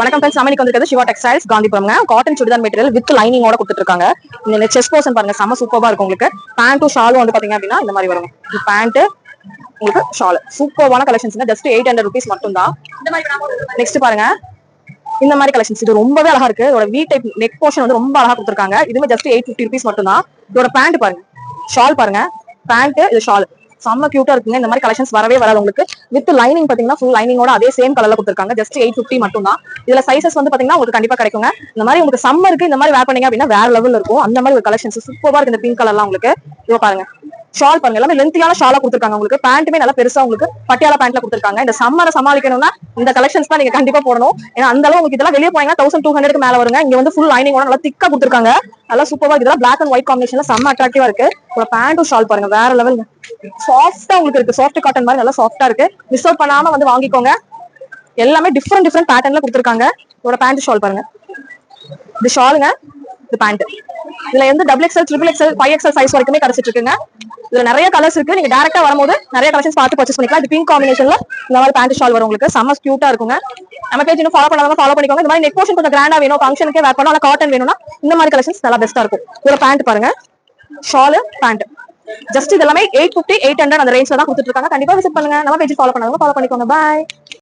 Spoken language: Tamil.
வணக்கம் ஃப்ரெண்ட்ஸ், நம்ம வந்து சிவா டெக்ஸ்டைல்ஸ் காந்திபுரம்ங்க. காட்டன் சுடிதார் மெட்டீரியல் வித் லைனிங்கோட கொடுத்துட்டு இருக்காங்க. இந்த செஸ்ட் போர்ஷன் பாருங்க, செம சூப்பரா இருக்கும். உங்களுக்கு பேண்ட்டும் ஷாலும் வந்து பாத்தீங்க அப்படின்னா இந்த மாதிரி வரும். பேண்ட் உங்களுக்கு ஷால் சூப்பரான கலெக்ஷன்ஸ், ஜஸ்ட் 800 rupees மட்டும் தான். நெக்ஸ்ட் பாருங்க, இந்த மாதிரி கலெக்ஷன்ஸ் இது ரொம்பவே அழகா இருக்கு. இதோட வி டைப் நெக் போர்ஷன் வந்து ரொம்ப அழகா கொடுத்துருக்காங்க. இதுமே ஜஸ்ட் 850 rupees மட்டும் தான். இதோட பேண்ட் பாருங்க, ஷால் பாருங்க, பேண்ட் இது ஷால் செம்ம கியூட்டா இருக்குங்க. இந்த மாதிரி கலெக்ஷன்ஸ் வரவே வராது உங்களுக்கு. வித் லைனிங் பாத்தீங்கன்னா ஃபுல் லைனிங்கோட அதே சேம் கலர்ல கொடுத்துருக்காங்க. ஜஸ்ட் 850 மட்டும் தான். இதுல சைசஸ் வந்து பாத்தீங்கன்னா உங்களுக்கு கண்டிப்பா கிடைக்குங்க. இந்த மாதிரி உங்களுக்கு சம்மருக்கு இந்த மாதிரி வேர் பண்ணீங்க அப்படின்னா வேற லெவல் இருக்கும். அந்த மாதிரி ஒரு கலெக்ஷன்ஸ் சூப்பரா இருக்கு. இந்த பிங்க் கலர்லாம் உங்களுக்கு இதோ பாருங்க. ஷால் பாருங்க, எல்லாமே லென்த்தியான ஷாலா கொடுத்துருக்காங்க. உங்களுக்கு பேண்ட்டுமே நல்லா பெருசா உங்களுக்கு பட்டியாலா பேண்ட்ல கொடுத்துருக்காங்க. இந்த சம்மரை சமாளிக்கணும்னா இந்த கலெக்ஷன்ஸ் தான் நீங்க கண்டிப்பா போடணும். ஏன்னா அந்த அளவு உங்களுக்கு இதெல்லாம் வெளியே போனீங்கன்னா 1200 மேல வருங்க. இங்க வந்து ஃபுல் லைனிங்கோட நல்லா திக்கா கொடுத்துருக்காங்க. நல்லா சூப்பரா இதெல்லாம் பிளாக் அண்ட் ஒயிட் காம்பினேஷன்ல செம்ம அட்ராக்டிவா இருக்கு. ஒரு பேண்ட்டும் ஷால் பாருங்க வேற லெவல். சாஃப்டா உங்களுக்கு இருக்கு. சாஃப்ட் காட்டன் மாதிரி நல்லா சாஃப்டா இருக்கு. மிஸ் அவுட் பண்ணாம வந்து வாங்கிக்கோங்க. எல்லாமே டிஃப்ரெண்ட் பேட்டர்ன்ல கொடுத்துருக்காங்க. இதோட பேண்ட் ஷால் பாருங்க, இது ஷாலுங்க, இது பேண்ட். இதுல வந்து XXL, XXXL, 5XL சைஸ் வரைக்குமே கிடைச்சிட்டு இருக்குங்க. இதுல நிறைய கலர்ஸ் இருக்கு. நீங்க டைரக்டா வரும்போது நிறைய கலெக்ஷன்ஸ் பார்த்து பர்ச்சேஸ் பண்ணிக்கலாம். இது பிங்க் காம்பினேஷன்ல இந்த மாதிரி பேண்ட் ஷால் வரும் உங்களுக்கு. செம்ம கியூட்டா இருக்குங்க. நம்ம பேஜ் இன்னும் ஃபாலோ பண்ணாதவங்க ஃபாலோ பண்ணிக்கோங்க. இந்த மாதிரி நெக் போர்ஷன் கொஞ்சம் கிராண்டா வேணும், ஃபங்க்ஷனுக்கே வேர் பண்ணா காட்டன் வேணும்னா இந்த மாதிரி கலெக்ஷன்ஸ் நல்லா பெஸ்டா இருக்கும். இதோட பேண்ட் பாருங்க, ஷால் பேண்ட் ஜஸ்ட் இதெல்லாமே 850, 800 அந்த ரேஞ்ச்ல தான் கொடுத்துட்டு இருக்காங்க. கண்டிப்பா விசிட் பண்ணுங்க. நம்ம பேஜ் ஃபாலோ பண்ணாதவங்க ஃபாலோ பண்ணிக்கோங்க. பாய்.